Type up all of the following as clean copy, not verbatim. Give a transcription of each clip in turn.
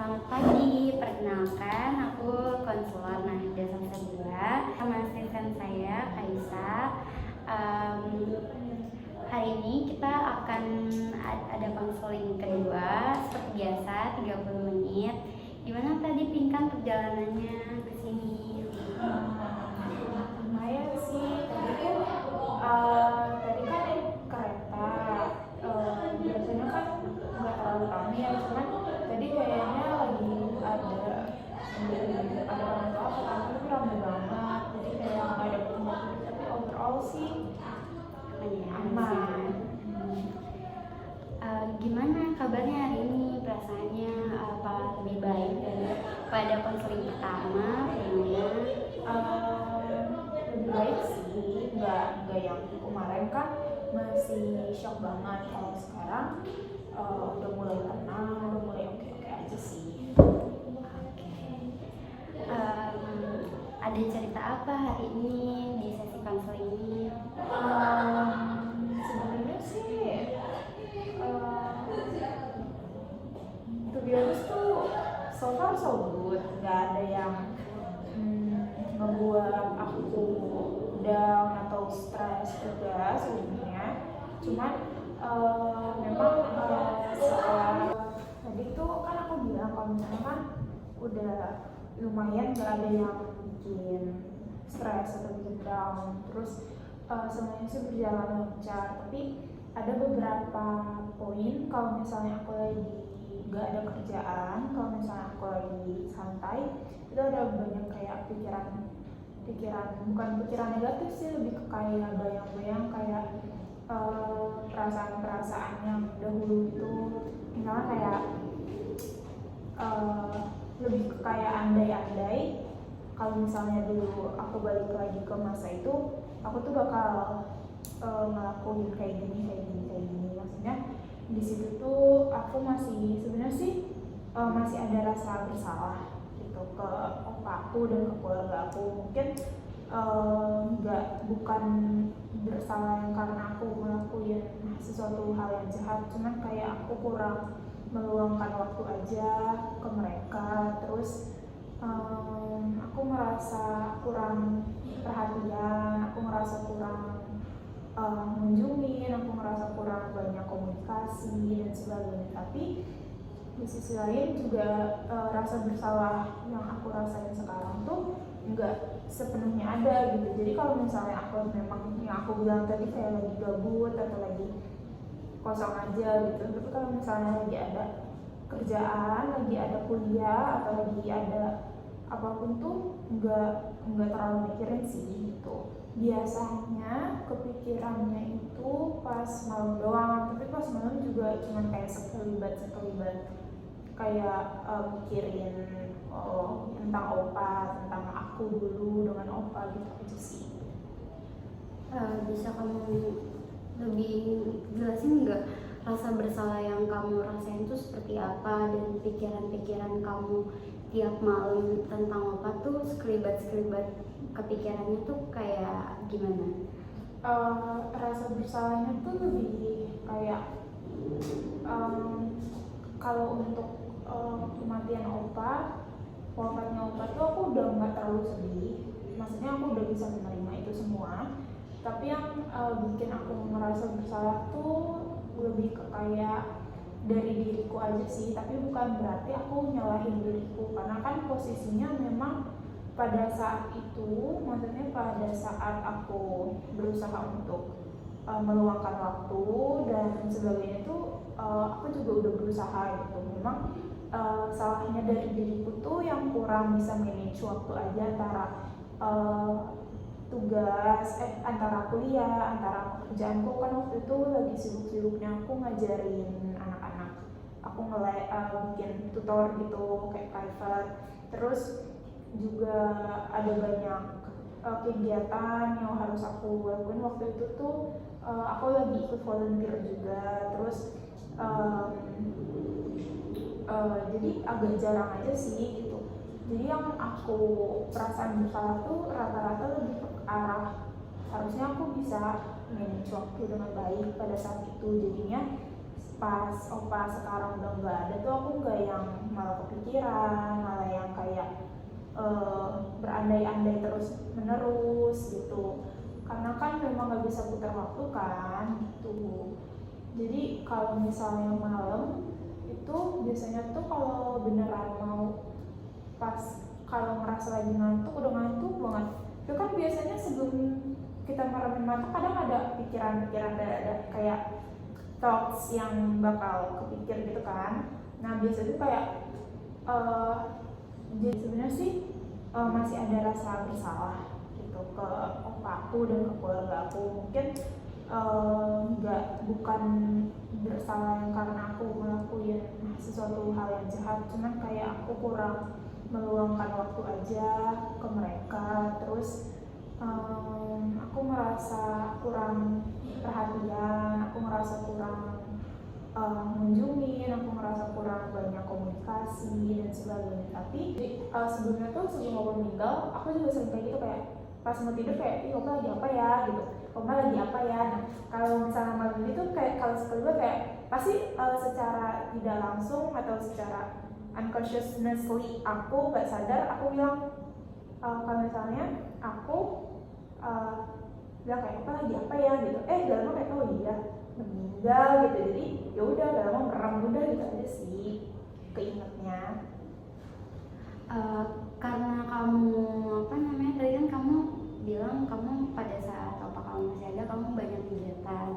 Selamat pagi, perkenalkan aku konselor Nahida Samsabila sama asisten saya Kaisa. Hari ini kita akan ada konseling kedua seperti biasa 30 menit. Gimana tadi Pinkan perjalanannya ke sini? Lumayan sih, tadi kan naik kereta, biasanya kan nggak terlalu ramai ya, cuman tadi kayaknya lagi ada orang tua pertama itu ramai banget, jadi kayak nggak ada penyakit, tapi overall sih aman. Gimana kabarnya hari ini? Perasaannya apa lebih baik daripada konseling pertama? Lebih baik sih, nggak yang kemarin kan masih shock banget. Kalau sekarang udah mulai tenang, udah mulai oke aja sih. Ada cerita apa hari ini di sesi konseling ini? Sebenarnya sih to be honest tuh so far so good, nggak ada yang ngebuat aku down atau stres juga sebenarnya. Cuman memang setelah tadi tuh kan aku bilang kalau misalnya kan udah lumayan nggak ada yang bikin stres atau bikin down, terus semuanya sih berjalan lancar. Tapi ada beberapa poin kalau misalnya aku lagi nggak ada kerjaan, kalau misalnya aku lagi santai, itu ada banyak kayak pikiran bukan pikiran negatif sih, lebih ke kayak bayang-bayang, kayak perasaan-perasaan yang dahulu itu, misalnya kayak lebih ke kayak andai-andai kalau misalnya dulu aku balik lagi ke masa itu, aku tuh bakal ngelakuin kayak gini. Maksudnya di situ tuh aku masih sebenarnya sih masih ada rasa bersalah gitu ke opaku dan ke keluarga aku. Mungkin bukan bersalah yang karena aku ngelakuin sesuatu hal yang jahat, cuman kayak aku kurang meluangkan waktu aja ke mereka. Terus aku merasa kurang perhatian, aku merasa kurang mengunjungin, aku merasa kurang banyak komunikasi dan sebagainya. Tapi di sisi lain juga rasa bersalah yang aku rasain sekarang tuh nggak sepenuhnya ada gitu. Jadi kalau misalnya aku memang yang aku bilang tadi kayak lagi gabut atau lagi kosong aja gitu, tapi kalau misalnya lagi ada kerjaan, lagi ada kuliah atau lagi ada apapun tuh nggak terlalu mikirin sih gitu. Biasanya kepikirannya itu pas malam doang, tapi pas malam juga cuma kayak sekelibat kayak mikirin tentang opa, tentang aku dulu dengan opa gitu aja sih. Bisa kamu lebih jelasin nggak rasa bersalah yang kamu rasain itu seperti apa, dan pikiran-pikiran kamu tiap malam tentang apa tuh sekelibat kepikirannya tuh kayak gimana? Rasa bersalahnya tuh lebih kayak kalau untuk kematian wafatnya opa tuh aku udah nggak terlalu sedih, maksudnya aku udah bisa menerima itu semua. Tapi yang bikin aku merasa bersalah tuh lebih ke kayak dari diriku aja sih, tapi bukan berarti aku nyalahin diriku, karena kan posisinya memang pada saat itu, maksudnya pada saat aku berusaha untuk meluangkan waktu dan sebagainya itu aku juga udah berusaha gitu. Memang salahnya dari diriku tuh yang kurang bisa manage waktu aja antara tugas, antara kuliah, antara pekerjaanku. Kan waktu itu lagi sibuk-sibuknya aku ngajarin anak-anak, aku bikin tutor gitu kayak private. Terus juga ada banyak kegiatan yang harus aku lakuin waktu itu tuh. Aku lagi ikut volunteer juga, terus jadi agak jarang aja sih gitu. Jadi yang aku perasaan bersalah tuh rata-rata lebih ke arah harusnya aku bisa manage waktu dengan baik pada saat itu. Jadinya pas opa sekarang udah nggak ada tuh aku nggak yang malah kepikiran, malah yang kayak berandai-andai terus menerus gitu, karena kan memang nggak bisa putar waktu kan gitu. Jadi kalau misalnya malam itu biasanya tuh kalau beneran mau pas kalau ngerasa lagi ngantuk, udah ngantuk banget, itu kan biasanya sebelum kita meremin mata kadang ada pikiran-pikiran, ada kayak thoughts yang bakal kepikir gitu kan. Nah biasanya tuh kayak jadi sebenarnya sih masih ada rasa bersalah gitu ke opaku dan ke keluarga aku. Mungkin bukan bersalah yang karena aku ngelakuin sesuatu hal yang jahat, cuman kayak aku kurang meluangkan waktu aja ke mereka. Terus aku merasa kurang perhatian, aku merasa kurang mengunjungin, aku merasa kurang banyak komunikasi dan sebagainya. Tapi sebelumnya tuh sebelum aku meninggal, aku juga sering kayak gitu, kayak pas mau tidur kayak, ih Oma lagi apa ya gitu, Oma lagi apa ya. Nah kalau misalnya malam ini tuh kayak kalau sekali kayak pasti secara tidak langsung atau secara unconsciously aku nggak sadar aku bilang kalau misalnya aku bilang kayak apa lagi apa ya gitu, gak lama kayak oh iya meninggal gitu. Jadi ya udah gak lama merem, udah gitu aja sih keingetnya. Karena kamu apa namanya tadi kan kamu bilang kamu pada saat apa kamu masih ada kamu banyak kegiatan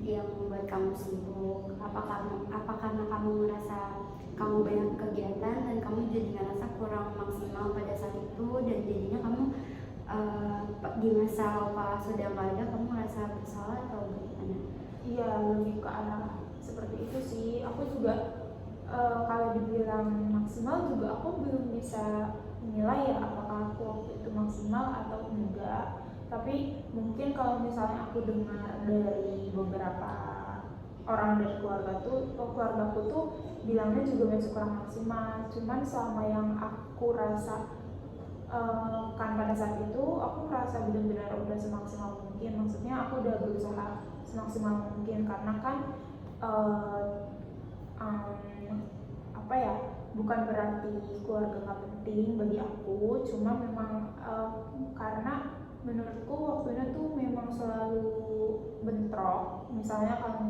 yang membuat kamu sibuk. Apa karena kamu merasa kamu banyak kegiatan dan kamu jadi ngerasa kurang maksimal pada saat itu, dan jadinya kamu di masa apa sudah nggak ada kamu merasa bersalah atau bagaimana? Iya, lebih ke arah seperti itu sih. Aku juga kalau dibilang maksimal juga aku belum bisa menilai ya apakah aku waktu itu maksimal atau enggak. Tapi mungkin kalau misalnya aku dengar dari beberapa orang dari keluargaku tuh bilangnya juga masih kurang maksimal. Cuman selama yang aku rasa kan pada saat itu aku merasa benar-benar udah semaksimal mungkin. Maksudnya aku udah berusaha semaksimal mungkin, karena kan apa ya, bukan berarti keluarga nggak penting bagi aku, cuma memang karena menurutku waktunya tuh memang selalu bentrok. Misalnya kalau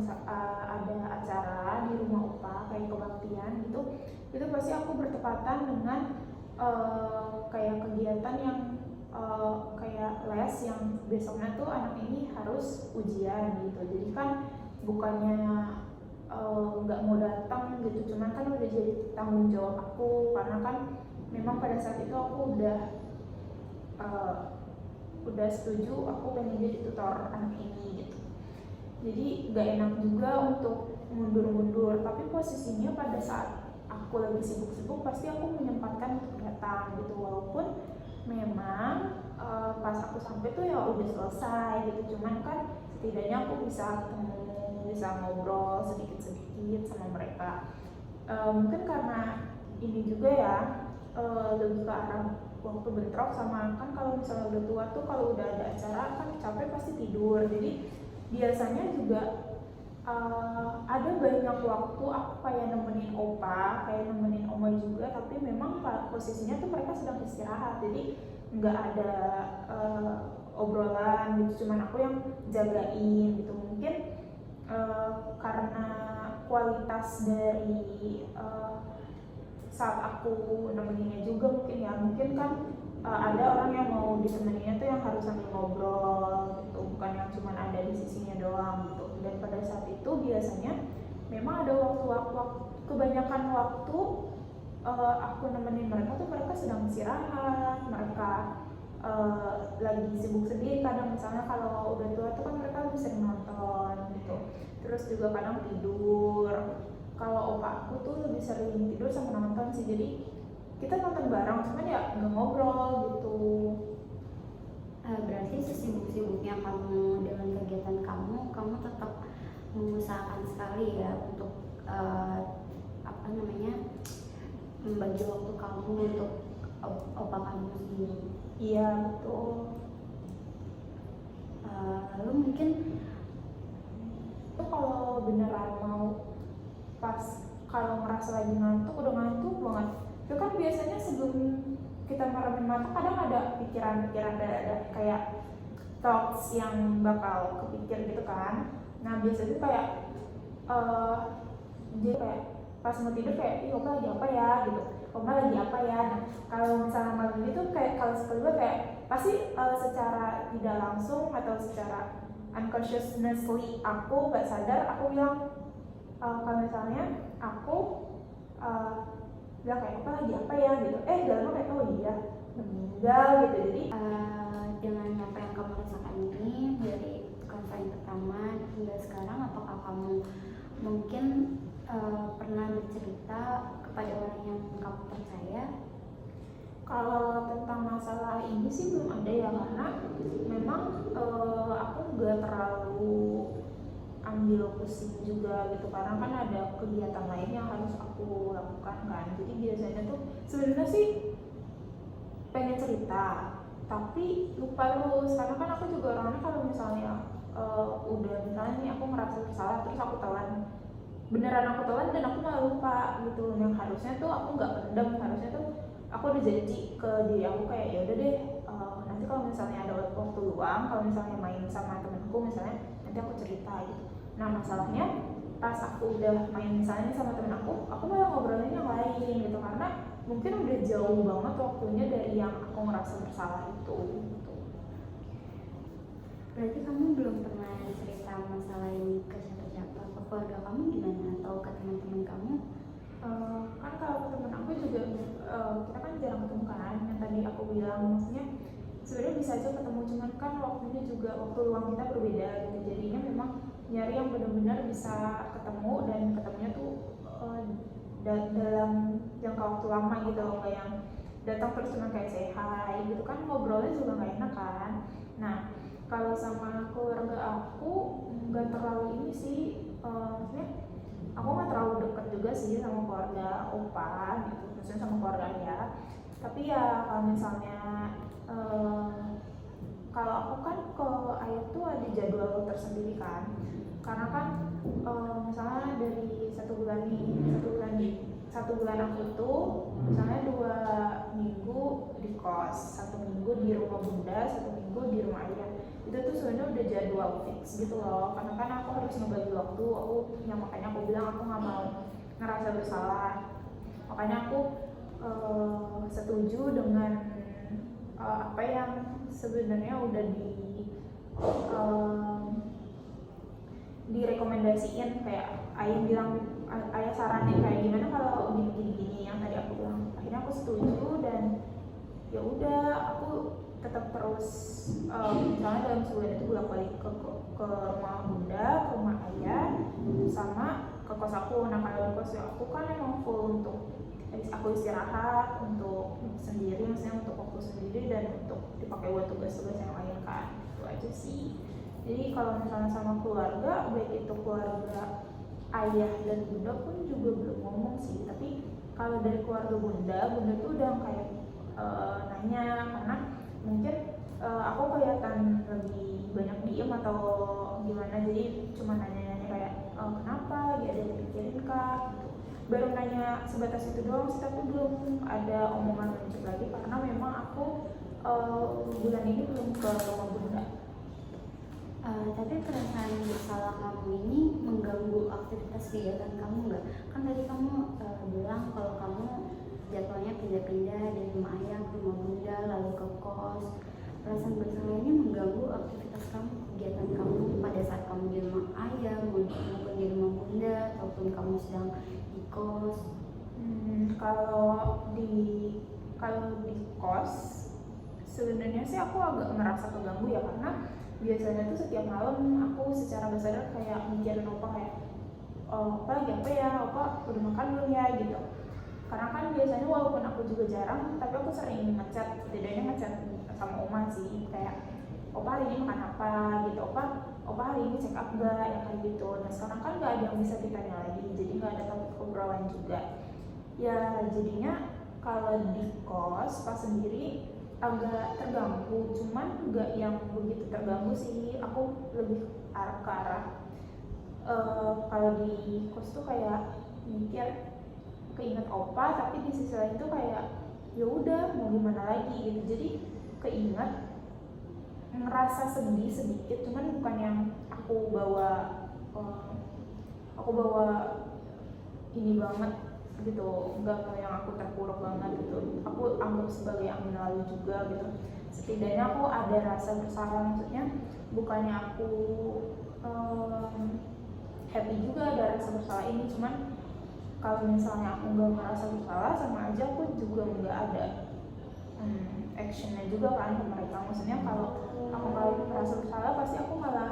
ada acara di rumah opa kayak kebaktian gitu, itu pasti aku bertepatan dengan kayak kegiatan yang kayak les yang besoknya tuh anak ini harus ujian gitu. Jadi kan bukannya nggak mau datang gitu, cuman kan udah jadi tanggung jawab aku, karena kan memang pada saat itu aku udah setuju aku pengen jadi tutor anak ini gitu. Jadi nggak enak juga untuk mundur-mundur, tapi posisinya pada saat aku lagi sibuk-sibuk pasti aku menyempatkan untuk datang gitu, walaupun memang pas aku sampai tuh ya udah selesai gitu, cuman kan setidaknya aku bisa ketemu, bisa ngobrol sedikit-sedikit sama mereka. Mungkin karena ini juga ya lebih ke arah waktu bentrok sama, kan kalau misalnya udah tua tuh kalau udah ada acara kan capek pasti tidur. Jadi biasanya juga ada banyak waktu aku kayak nemenin opa, kayak nemenin oma juga, tapi memang posisinya tuh mereka sedang istirahat, jadi nggak ada obrolan gitu, cuman aku yang jagain gitu. Mungkin karena kualitas dari saat aku nemeninnya juga mungkin ya, mungkin kan ada orang yang mau ditemeninnya tuh yang harus sambil ngobrol gitu, bukan yang cuma ada di sisinya doang gitu. Dan pada saat itu biasanya memang ada waktu-waktu, kebanyakan waktu aku nemenin mereka tuh mereka sedang istirahat, mereka lagi sibuk sendiri. Kadang misalnya kalau udah tua tuh kan mereka lebih sering nonton gitu, terus juga kadang tidur. Kalau opa aku tuh lebih sering tidur sama nonton sih, jadi kita nonton bareng, cuman ya nggak ngobrol gitu. Berarti sesibuk-sibuknya kamu dengan kegiatan kamu tetap mengusahakan sekali ya untuk apa namanya membagi waktu kamu untuk opa kamu sendiri. Iya betul. Lalu mungkin itu kalau beneran mau pas kalau ngerasa lagi ngantuk, udah ngantuk banget, itu kan biasanya sebelum kita meremin mata kadang ada pikiran-pikiran, ada kayak thoughts yang bakal kepikir gitu kan. Nah biasanya kayak dia kayak pas mau tidur kayak, ih Opa lagi apa ya gitu, Oma lagi apa ya. Nah kalau misalnya malam ini tuh kayak kalau kedua kayak pasti secara tidak langsung atau secara unconsciously aku gak sadar aku bilang kalau misalnya aku bilang kayak Opa lagi apa ya gitu, dalam kayak oh iya meninggal gitu. Jadi dengan apa yang kamu rasakan ini dari konseling pertama hingga sekarang, apakah kamu mungkin pernah bercerita kepada orang yang kamu percaya? Kalau tentang masalah ini sih belum ada ya, karena memang aku gak terlalu ambil pusing juga gitu, karena kan ada kegiatan lain yang harus aku lakukan kan. Jadi biasanya tuh sebenarnya sih pengen cerita tapi lupa terus, karena kan aku juga orangnya kalau misalnya udah misalnya nih aku ngerasa bersalah terus aku telan, beneran aku telan dan aku malah lupa gitu. Yang harusnya tuh aku nggak pendem, harusnya tuh aku udah janji ke diri aku kayak ya udah deh, nanti kalau misalnya ada waktu luang, kalau misalnya main sama temenku misalnya, nanti aku cerita gitu. Nah masalahnya pas aku udah main misalnya sama temen aku malah ngobrolin yang lain gitu, karena mungkin udah jauh banget waktunya dari yang aku ngerasa bersalah itu gitu. Berarti kamu belum pernah cerita masalah ini ke siapa-siapa, ke keluarga kamu gimana, atau ke teman-teman kamu? Kan kalau temen aku juga kita kan jarang ketemu kan, yang tadi aku bilang maksudnya sebenarnya bisa aja ketemu, cuman kan waktunya juga waktu luang kita berbeda gitu. Jadinya memang nyari yang benar-benar bisa ketemu dan ketemunya tuh dalam jangka waktu lama gitu, kayak yang datang terus cuma kayak say hi gitu kan, ngobrolnya juga nggak enak kan. Nah kalau sama keluarga aku nggak terlalu ini sih, maksudnya aku nggak terlalu dekat juga sih sama keluarga opa gitu, maksudnya sama keluarga ayah. Tapi ya kalau misalnya kalau aku kan ke ayah tuh ada jadwal tersendiri kan, karena kan misalnya dari satu bulan aku tuh misalnya 2 minggu di kos, 1 minggu di rumah bunda, 1 minggu di rumah ayah. Itu tuh sebenarnya udah jadwal fix gitu loh, karena kan aku harus ngebagi waktu. Makanya aku bilang aku nggak mau ngerasa bersalah, makanya aku setuju dengan apa yang sebenarnya udah direkomendasiin, kayak ayah bilang, ayah saranin kayak gimana kalau gini yang tadi aku bilang. Akhirnya aku setuju dan ya udah aku tetap terus misalnya dalam sebulan itu bolak-balik ke rumah bunda, ke rumah ayah, sama ke kos aku. Nah kalau di kos aku kan emang full untuk aku istirahat, untuk sendiri, maksudnya untuk waktu sendiri dan untuk dipakai buat tugas-tugas yang lain kan. Itu aja sih. Jadi kalau misalnya sama keluarga, baik itu keluarga ayah dan bunda pun juga belum ngomong sih. Tapi kalau dari keluarga bunda tuh udah kayak nanya, karena mungkin aku kelihatan lebih banyak diem atau gimana, jadi cuma nanya-nanya kayak kenapa, dia ada yang dipikirin kah gitu. Baru nanya sebatas itu doang sih, tapi belum ada omongan lanjut lagi karena memang aku bulan ini belum ke rumah bunda. Tapi perasaan bersalah kamu ini mengganggu aktivitas kegiatan kamu nggak? Kan tadi kamu bilang kalau kamu jadwalnya pindah-pindah dari rumah ayah ke rumah bunda lalu ke kos. Perasaan bersalah ini mengganggu aktivitas kamu, kegiatan kamu pada saat kamu di rumah ayah, maupun di rumah bunda, ataupun kamu sedang di kos. Kalau di kos sebenarnya sih aku agak merasa keganggu ya, karena biasanya tuh setiap malam aku secara gak sadar kayak mikirin opa, kayak opa lagi apa ya, opa udah makan belum ya gitu. Karena kan biasanya walaupun aku juga jarang, tapi aku sering ngechat, setidaknya ngechat sama oma sih, kayak opa hari ini makan apa gitu, opa hari ini check up gak, ya kayak gitu. Nah sekarang kan gak ada yang bisa ditanya lagi, jadi gak ada topik obrolan juga ya. Jadinya kalau di kos pas sendiri agak terganggu, cuman nggak yang begitu terganggu sih. Aku lebih ke arah kalau di kos tuh kayak mikir keinget opa, tapi di sisi lain tuh kayak ya udah mau gimana lagi gitu. Jadi keinget, ngerasa sedih sedikit, cuman bukan yang aku bawa ini banget gitu, nggak mau yang aku terpuruk banget gitu. Aku anggap sebagai angin lalu juga gitu. Setidaknya aku ada rasa bersalah, maksudnya bukannya aku happy juga ada rasa bersalah ini, cuman kalau misalnya aku nggak merasa bersalah, sama aja aku juga nggak ada actionnya juga kan ke mereka. Maksudnya kalau aku nggak merasa bersalah, pasti aku malah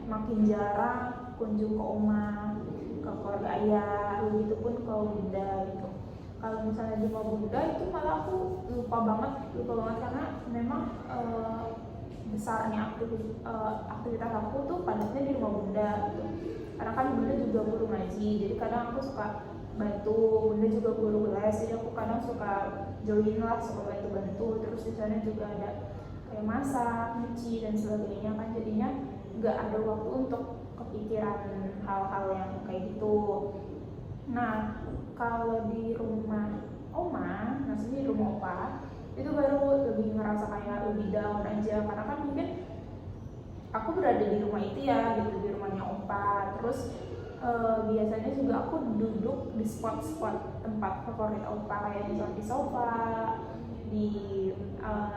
makin jarang kunjung ke oma, ke keluarga ayah, begitu pun ke bunda gitu. Kalau misalnya di rumah bunda itu malah aku lupa banget karena memang besarnya aktivitas aku tuh padatnya di rumah bunda gitu. Karena kan bunda juga guru ngaji, jadi kadang aku suka bantu, bunda juga guru les, jadi aku kadang suka join lah, suka bantu-bantu. Terus di sana juga ada kayak masak, nyuci dan sebagainya kan, jadinya nggak ada waktu untuk kepikiran hal-hal yang kayak gitu. Nah, kalau di rumah oma, maksudnya di rumah opa, itu baru lebih ngerasa kayak lebih down aja, karena kan mungkin aku berada di rumah itu ya gitu, di rumahnya opa. Terus biasanya juga aku duduk di spot-spot tempat favorit opa, kayak misalnya di sofa, di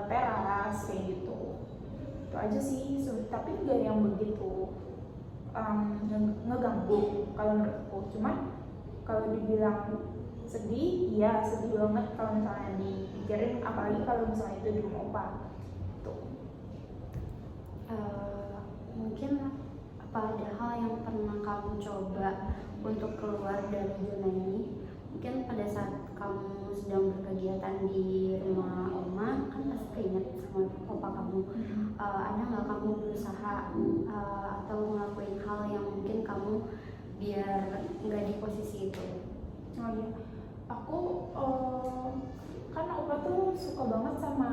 teras kayak gitu. Itu aja sih, tapi nggak yang begitu ngeganggu kalau menurutku. Cuman kalau dibilang sedih, iya sedih banget kalau misalnya dipikirin, apalagi kalau misalnya itu di rumah opa tuh. Mungkin apa ada hal yang pernah kamu coba untuk keluar dari zona ini? Mungkin pada saat kamu sedang berkegiatan di rumah oma, kan pasti keinget sama opa kamu. Ada nggak kamu berusaha atau ngelakuin hal yang mungkin kamu biar nggak di posisi itu? Oh iya, aku kan opa tuh suka banget sama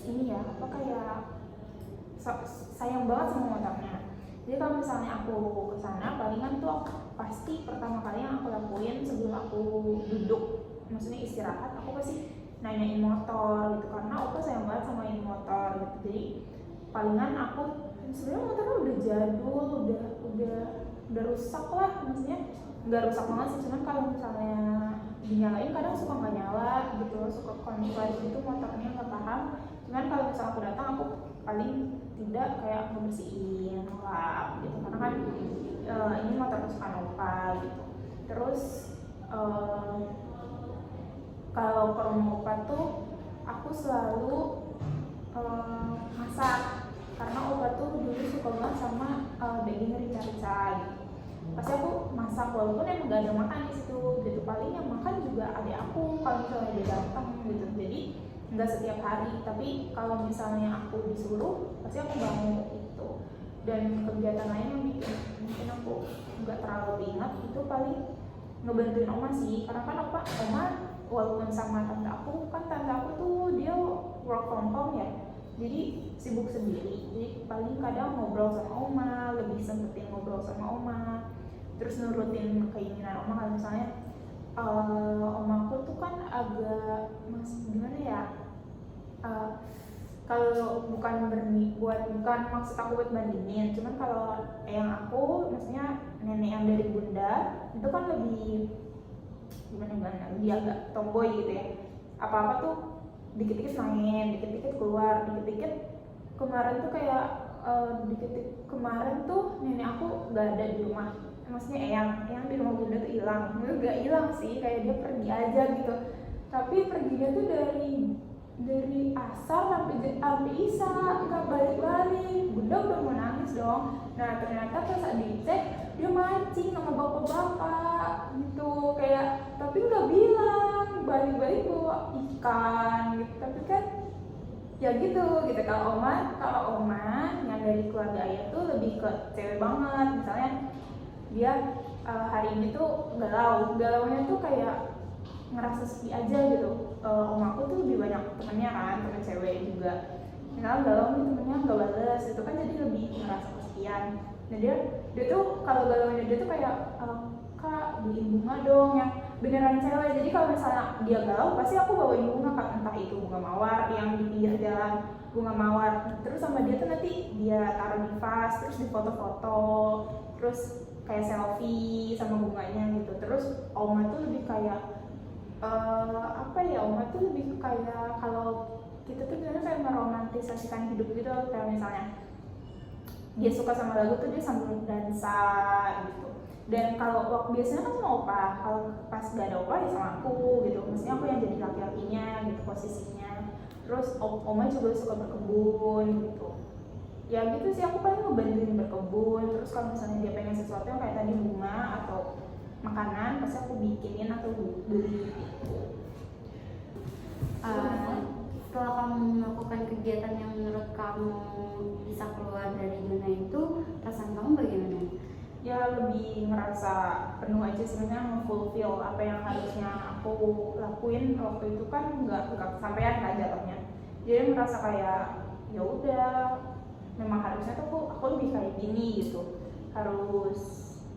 ini ya, apa kayak sayang banget sama motornya. Jadi kalau misalnya aku kesana, palingan tuh pasti pertama kali yang aku lakuin sebelum aku duduk, maksudnya istirahat, aku pasti nanyain motor gitu, karena opa sayang banget sama ini motor gitu. Jadi palingan aku sebenarnya motornya udah jadul, udah rusak lah, maksudnya nggak rusak banget sih, cuman kalau misalnya dinyalain kadang suka nggak nyala gitu, suka konslet gitu motornya, nggak paham. Cuman kalau misalnya aku datang, aku paling tidak kayak ngebersihin lap gitu, karena kan ini motor kesukaan opa gitu. Terus kalau ke rumah opa tuh aku selalu masak, karena opa tuh dulu suka banget sama daging rica-rica gitu. Pasti aku masak, walaupun emang gak ada makan di situ gitu, paling yang makan juga adik aku kalau misalnya dia datang gitu. Jadi nggak setiap hari, tapi kalau misalnya aku disuruh pasti aku mau itu. Dan kegiatan lain yang bikin mungkin aku nggak terlalu ingat itu paling ngebantuin oma sih, karena kan oma walaupun sama tante aku, kan tante aku tuh dia work from home ya, jadi sibuk sendiri. Jadi paling kadang ngobrol sama oma, lebih sempetin ngobrol sama oma, terus nurutin keinginan oma. Kalau misalnya omaku tuh kan agak gimana ya, kalau bukan maksud aku buat bandingin, cuman kalau yang aku maksudnya nenek yang dari bunda itu kan lebih gimana dia agak tomboy gitu ya, apa tuh dikit-dikit main, dikit-dikit keluar, dikit-dikit kemarin tuh kayak kemarin tuh nenek aku nggak ada di rumah, maksudnya yang di rumah bunda tuh hilang. Nggak hilang sih, kayak dia pergi aja gitu, tapi perginya tuh dari asar sampai isya, nggak balik-balik. Bunda udah mau nangis dong. Nah ternyata pas saat dicek dia mancing sama bapak-bapak gitu, kayak tapi nggak bilang, balik-balik bawa ikan gitu. Tapi kan ya gitu. Kalau oma yang dari keluarga ayah tuh lebih ke cewek banget. Misalnya dia hari ini tuh galaunya tuh kayak ngerasa sepi aja gitu. Omaku tuh lebih banyak temennya kan, temen cewek juga. Misalnya galau nih temennya nggak balas, itu kan jadi lebih ngerasa kesepian. Nah dia tuh kalau galaunya dia tuh kayak kak beliin bunga dong yang beneran cewek. Jadi kalau misalnya dia galau pasti aku bawain bunga kan, entah itu bunga mawar yang di pinggir jalan, bunga mawar. Terus sama dia tuh nanti dia taruh di vas, terus di foto-foto, terus kayak selfie sama bunganya gitu. Terus Oma tuh lebih kayak apa ya, Oma tuh lebih kayak kalau kita tuh biasanya kayak meromantisasikan hidup gitu. Kayak misalnya dia suka sama lagu tuh dia sambil dansa gitu. Dan kalau waktu biasanya kan sama opa, kalau pas gak ada opa ya sama aku gitu. Maksudnya aku yang jadi laki-lakinya gitu posisinya. Terus Oma juga suka berkebun gitu. Ya gitu sih, aku paling ngebantuin berkebun. Terus kalau misalnya dia pengen sesuatu yang kayak tadi bunga atau makanan, pasti aku bikinin atau beli gitu. Setelah kamu melakukan kegiatan yang menurut kamu bisa keluar dari zona itu, perasaan kamu bagaimana? Ya lebih ngerasa penuh aja sebenarnya, nge-fulfill apa yang harusnya aku lakuin waktu itu kan nggak kesampaian kan jatuhnya. Jadi merasa kayak ya udah, memang harusnya tuh aku lebih kayak gini gitu, harus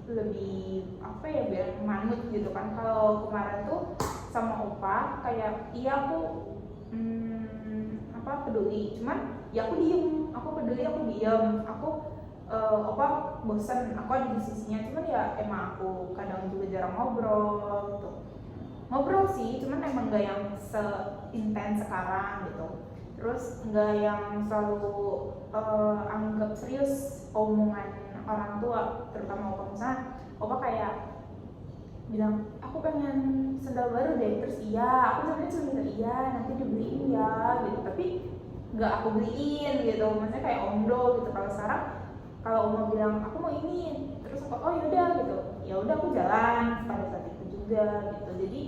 lebih apa ya biar manut gitu kan. Kalau kemarin tuh sama opa kayak iya aku peduli, cuman ya aku diem, aku peduli aku diem, aku opa bosan, aku ada di sisinya, cuman ya emang aku kadang juga jarang ngobrol gitu. Ngobrol sih, cuman emang gak yang seintens sekarang gitu. Terus gak yang selalu anggap serius omongan orang tua, terutama opa. Misalnya opa kayak bilang aku pengen sendal baru deh, terus iya, aku sebenarnya cuma bilang iya nanti dibeliin ya gitu, tapi nggak aku beliin gitu. Maksudnya kayak omdo gitu. Kalau sekarang kalau Oma bilang aku mau ini, terus aku oh yaudah gitu, ya udah aku jalan pada saat itu juga gitu. Jadi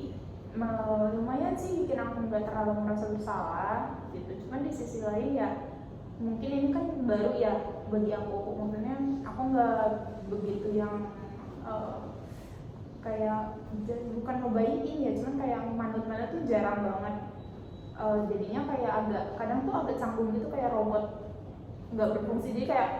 lumayan sih bikin aku nggak terlalu merasa bersalah gitu. Cuman di sisi lain ya mungkin ini kan baru ya bagi aku, maksudnya aku nggak begitu yang kayak bukan ngebaikin ya, cuman kayak manut-manut tuh jarang banget. Jadinya kayak agak kadang tuh agak canggung gitu, kayak robot nggak berfungsi. Jadi kayak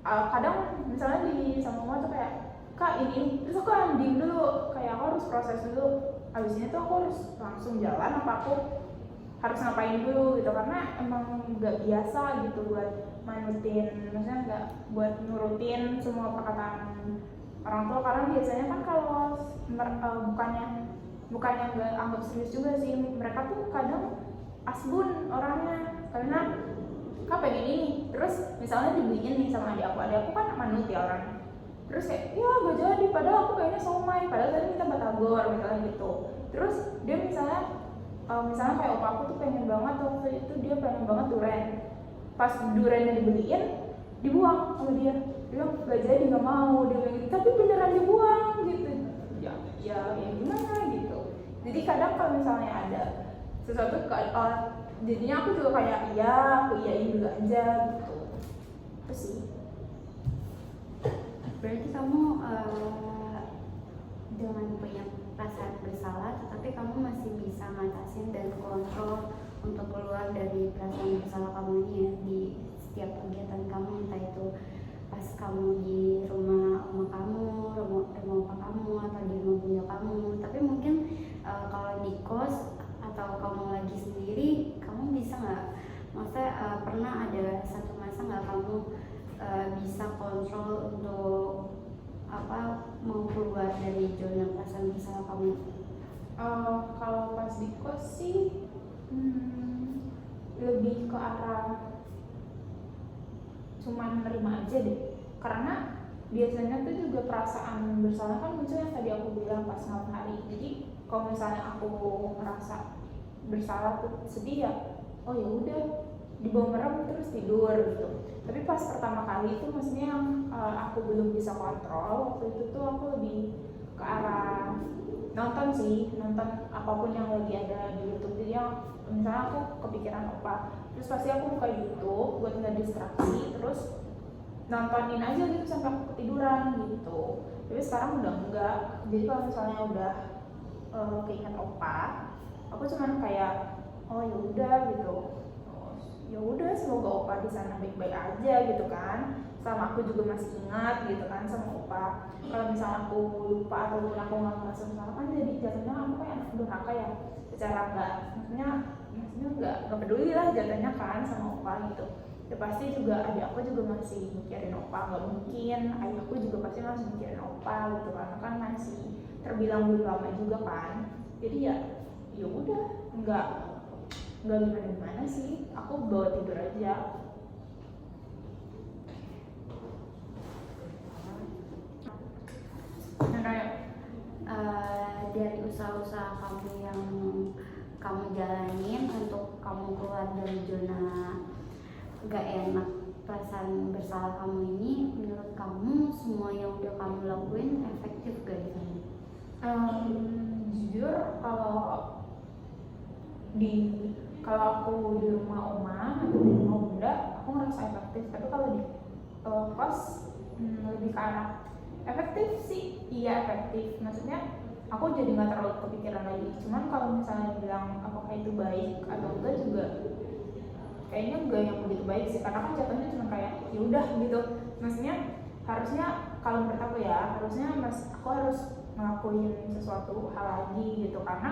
kadang misalnya di sama mama tuh kayak kak ini, terus aku yang diem dulu, kayak aku harus proses dulu, abis ini tuh aku harus langsung jalan apa aku harus ngapain dulu gitu, karena emang nggak biasa gitu buat manutin, maksudnya nggak buat nurutin semua perkataan orang tua. Karena biasanya kan kalau bukannya nggak anggap serius juga sih, mereka tuh kadang asbun orangnya, karena kak pengen ini, terus misalnya dibeliin nih sama adik aku kan manut ya orang, terus kayak ya gak jadi, padahal aku pengennya somai, padahal tadi minta batagor misalnya gitu. Terus dia misalnya kayak opa aku tuh pengen banget waktu itu, dia pengen banget durian, pas duriannya dibeliin dibuang sama dia bilang gak jadi, gak mau, dia bilang gitu, tapi beneran dibuang gitu. Ya gimana gitu. Jadi kadang kalau misalnya ada sesuatu jadinya aku juga kayak iya, aku iyain juga aja gitu. Itu sih. Berarti kamu dengan punya perasaan bersalah, tetapi kamu masih bisa ngatasin dan kontrol untuk keluar dari perasaan bersalah kamu ini ya, di setiap kegiatan kamu, entah itu pas kamu di rumah oma kamu, rumah opa kamu, atau di rumah bunda kamu. Tapi mungkin kalau di kos atau kamu lagi sendiri, kamu bisa nggak? Maksudnya pernah ada satu masa nggak kamu bisa kontrol untuk mau keluar dari zona perasaan bersalah kamu? Kalau pas di kos sih lebih ke arah cuman nerima aja deh, karena biasanya tuh juga perasaan bersalah kan muncul yang tadi aku bilang pas malam hari. Jadi kalau misalnya aku ngerasa bersalah tuh sedih ya, oh ya udah dibawa merem terus tidur gitu. Tapi pas pertama kali itu maksudnya yang aku belum bisa kontrol, waktu itu tuh aku lebih ke arah nonton apapun yang lagi ada di YouTube. Jadi yang misalnya aku kepikiran opa, terus pasti aku buka YouTube buat nggak distraksi, terus nontonin aja gitu sampai aku ketiduran gitu. Tapi sekarang udah enggak. Jadi kalau misalnya udah keinget opa, aku cuman kayak oh ya udah gitu, ya udah semoga opa di sana baik-baik aja gitu kan. sama aku juga masih ingat gitu kan sama Opa. Kalau misalnya aku lupa ataupun aku nggak merasa bersalah kan jadi jatuhnya aku kayak anak durhaka ya, secara maksudnya nggak peduli lah jatuhnya kan sama Opa gitu. Ya pasti juga adik aku juga masih mikirin Opa, nggak mungkin ayahku juga pasti masih mikirin Opa gitu karena kan masih terbilang belum lama juga kan. Jadi ya udah nggak gimana sih, aku bawa tidur aja. Dari usaha-usaha kamu yang kamu jalanin untuk kamu keluar dari zona gak enak perasaan bersalah kamu ini, menurut kamu semua yang udah kamu lakuin efektif gak di kamu? Jujur kalau aku di rumah oma atau di rumah bunda aku ngerasa efektif, tapi kalau di kos lebih ke arah efektif sih. Iya efektif, maksudnya aku jadi nggak terlalu kepikiran lagi. Cuman kalau misalnya bilang apakah itu baik atau enggak juga kayaknya enggak yang begitu baik sih, karena kan jatuhnya cuma kayak ya udah gitu. Maksudnya harusnya kalau menurut aku ya harusnya aku harus ngelakuin sesuatu hal lagi gitu, karena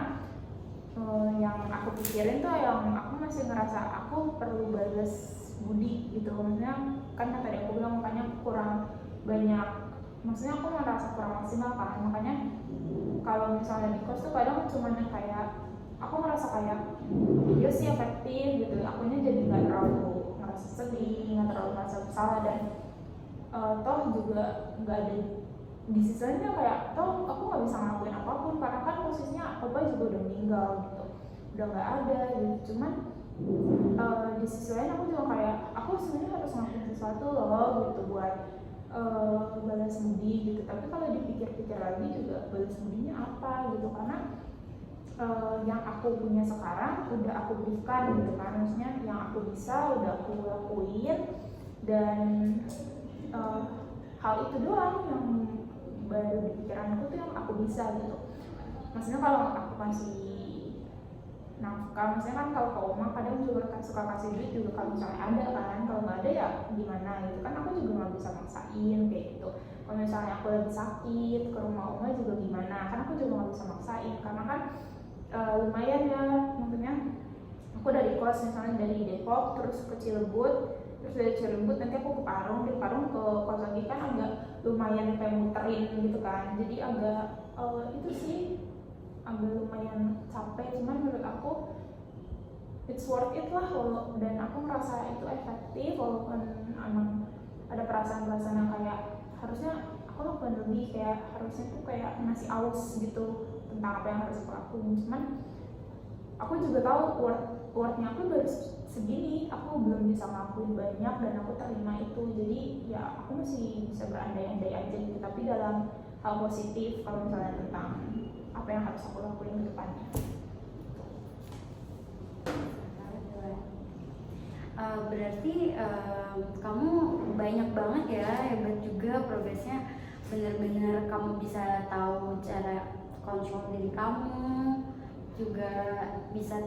yang aku pikirin tuh yang aku masih ngerasa aku perlu balas budi gitu. Maksudnya kan tadi aku bilang makanya kurang banyak, maksudnya aku merasa kurang maksimal kan, makanya kalau misalnya di kos tuh kadang cuma kayak aku ngerasa kayak ya sih efektif gitu, akunya jadi nggak terlalu ngerasa sedih, nggak terlalu merasa bersalah, dan toh juga nggak ada di sisanya kayak toh aku nggak bisa ngelakuin apapun karena kan posisinya Opa juga udah meninggal gitu, udah nggak ada gitu. Cuman di sisi lain aku juga kayak aku sebenarnya harus ngelakuin sesuatu loh gitu buat balas budi gitu. Tapi kalau dipikir-pikir lagi juga balas budinya apa gitu, karena yang aku punya sekarang udah aku berikan gitu kan, maksudnya yang aku bisa udah aku lakuin, dan hal itu doang yang baru di pikiran aku tuh yang aku bisa gitu. Maksudnya kalau aku kasih nafkah, maksudnya kan kalau ke oma kadang juga suka kasih duit juga kalau misalnya ada kan, kalau nggak ada ya gimana gitu kan, aku juga nggak bisa maksain kayak gitu. Kalau misalnya aku lagi sakit ke rumah oma juga gimana, kan aku juga nggak bisa maksain karena kan lumayan ya, maksudnya aku dari kos misalnya dari Depok terus ke Cilebut, terus dari Cilebut nanti aku ke Parung, dari Parung ke kos lagi kan agak lumayan kayak muterin gitu kan, jadi agak itu sih agak lumayan capek. Cuman menurut aku it's worth it lah, dan aku ngerasa itu efektif walaupun emang ada perasaan-perasaan yang kayak harusnya aku lakukan lebih, kayak harusnya tuh kayak masih aus gitu tentang apa yang harus aku lakuin. Cuman aku juga tahu worthnya aku baru segini, aku belum bisa ngelakuin banyak dan aku terima itu, jadi ya aku masih bisa berandai-andai aja gitu, tapi dalam hal positif kalau misalnya tentang apa yang harus aku lakuin ke depannya. Berarti kamu banyak banget ya, hebat juga progresnya, benar-benar kamu bisa tahu cara kontrol diri kamu, juga bisa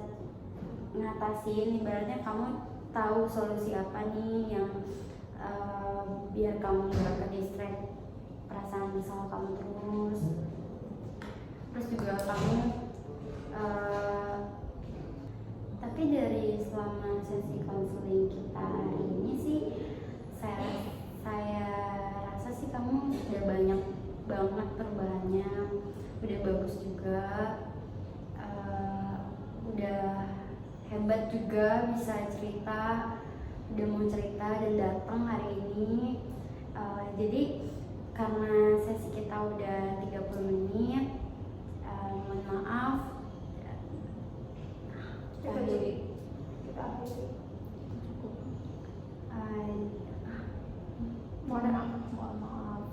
ngatasin, ibaratnya kamu tahu solusi apa nih yang biar kamu gak ke distract perasaan bersalah kamu terus juga kamu tapi dari selama sesi konseling kita hari ini sih saya rasa sih kamu udah banyak banget perubahannya, udah bagus juga, udah hebat juga, bisa cerita, udah mau cerita dan datang hari ini. Jadi karena sesi kita udah 30 menit, mohon maaf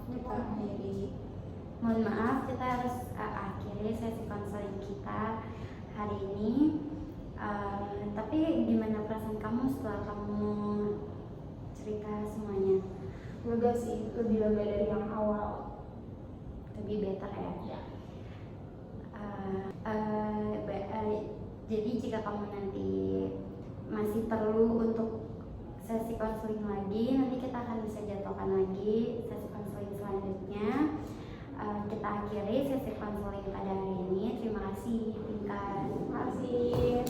Kita akhiri. Mohon maaf kita harus akhiri sesi konseling kita hari ini. Tapi gimana perasaan kamu setelah kamu cerita semuanya? Lega sih, lebih lega dari yang awal, lebih better ya. Jadi jika kamu nanti masih perlu untuk sesi konseling lagi. Nanti kita akan bisa jadwalkan lagi sesi konseling selanjutnya. Kita akhiri sesi konseling pada hari ini. Terima kasih Pinkan. Terima kasih.